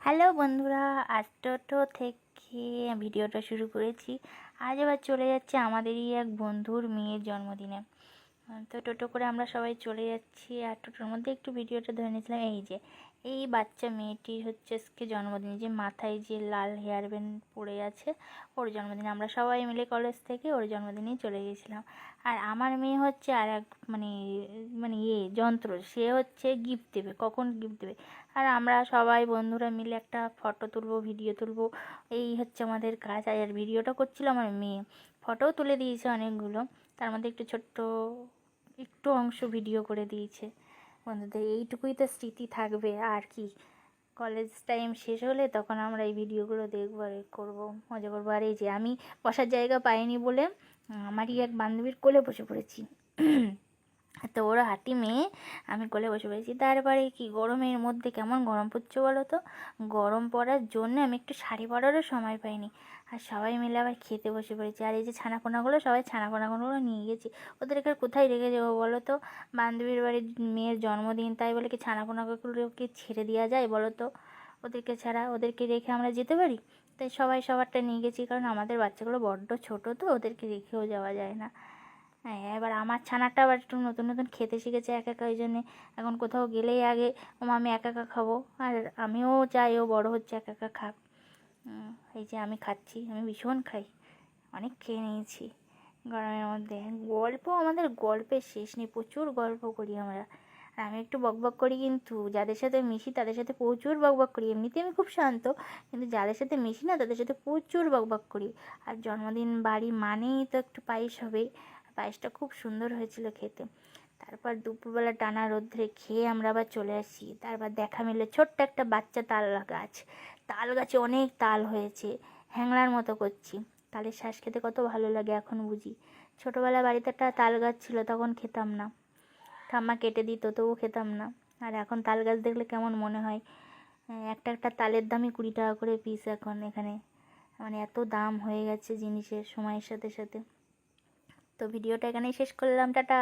Hello বন্ধুরা, আজ টোটো থেকে ভিডিওটা শুরু করেছি। আজ আবার চলে যাচ্ছে আমাদেরই এক বন্ধুর মেয়ের জন্মদিনে। তো টোটো করে আমরা সবাই চলে যাচ্ছি, আর টোটোর মধ্যে একটু ভিডিওটা ধরে নিয়েছিলাম। এই বাচ্চা মেয়েটির হচ্ছে আজকে জন্মদিন, যে মাথায় যে লাল হেয়ার ব্যান্ড পড়ে আছে, ওর জন্মদিন। আমরা সবাই মিলে কলেজ থেকে ওর জন্মদিনেই চলে গেছিলাম। আর আমার মেয়ে হচ্ছে আর এক মানে মানে যন্ত্র, সে হচ্ছে গিফট দেবে, কখন গিফট দেবে। আর আমরা সবাই বন্ধুরা মিলে একটা ফটো তুলবো, ভিডিও তুলবো, এই হচ্ছে আমাদের কাজ। আর ভিডিওটা করছিল আমার মেয়ে, ফটোও তুলে দিয়েছে অনেকগুলো, তার মধ্যে একটু অংশ ভিডিও করে দিয়েছে। বন্ধুদের এইটুকুই তো স্মৃতি থাকবে, আর কি। কলেজ টাইম শেষ হলে তখন আমরা এই ভিডিওগুলো দেখবো আর করবো, মজা করবো। আর এই যে আমি বসার জায়গা পাইনি বলে আমারই এক বান্ধবীর কোলে বসে পড়েছি। তো ওরা হাঁটি মেয়ে, আমি কোলে বসে পড়েছি। তারপরে কি গরমের মধ্যে কেমন গরম পড়ছে বলো তো। গরম পড়ার জন্য আমি একটু শাড়ি পরারও সময় পাইনি। আর সবাই মিলে আবার খেতে বসে পড়েছি। আর এই যে ছানাপোনাগুলো, সবাই ছানাপোনাগুলো নিয়ে গেছি। ওদেরকে আর কোথায় রেখে যাবো বলো তো। বান্ধবীর বাড়ির মেয়ের জন্মদিন, তাই বলে কি ছানাপোনাগুলোকে ছেড়ে দেওয়া যায় বলো তো। ওদেরকে রেখে আমরা যেতে পারি? তাই সবাই সবারটা নিয়ে গেছি, কারণ আমাদের বাচ্চাগুলো বড্ড ছোটো, তো ওদেরকে রেখেও যাওয়া যায় না। হ্যাঁ, এবার আমার ছানাটা আবার একটু নতুন নতুন খেতে শিখেছে একা একা, ওই জন্যে এখন কোথাও গেলেই আগে মা আমি একা একা খাবো। আর আমিও চাই ও বড় হচ্ছে একা একা খাক। এই যে আমি খাচ্ছি, আমি ভীষণ খাই, অনেক খেয়ে নিয়েছি গরমের মধ্যে। আমাদের গল্পের শেষ নেই, প্রচুর গল্প করি আমরা। আর আমি একটু বকবক করি, কিন্তু যাদের সাথে মিশি তাদের সাথে প্রচুর বকবক করি। এমনিতে আমি খুব শান্ত, কিন্তু যাদের সাথে মিশি না তাদের সাথে প্রচুর বকবক করি। আর জন্মদিন বাড়ি মানেই তো একটু পায়েস হবে। পায়েসটা খুব সুন্দর হয়েছিল খেতে। তারপর দুপুরবেলা টানা রোদ্রে খেয়ে আমরা আবার চলে আসি। তারপর দেখা মিলল ছোট্ট একটা বাচ্চা তাল গাছ। তাল গাছে অনেক তাল হয়েছে, হ্যাংলার মতো করছি। তালের শ্বাস খেতে কত ভালো লাগে এখন বুঝি। ছোটোবেলা বাড়িতে একটা তাল গাছ ছিল, তখন খেতাম না, ঠাম্মা কেটে দিত তবুও খেতাম না। আর এখন তাল গাছ দেখলে কেমন মনে হয়। একটা একটা তালের দামই 20 টাকা করে পিস এখন এখানে। মানে এত দাম হয়ে গেছে জিনিসের সময়ের সাথে সাথে। তো ভিডিওটা এখানেই শেষ করলাম, টাটা।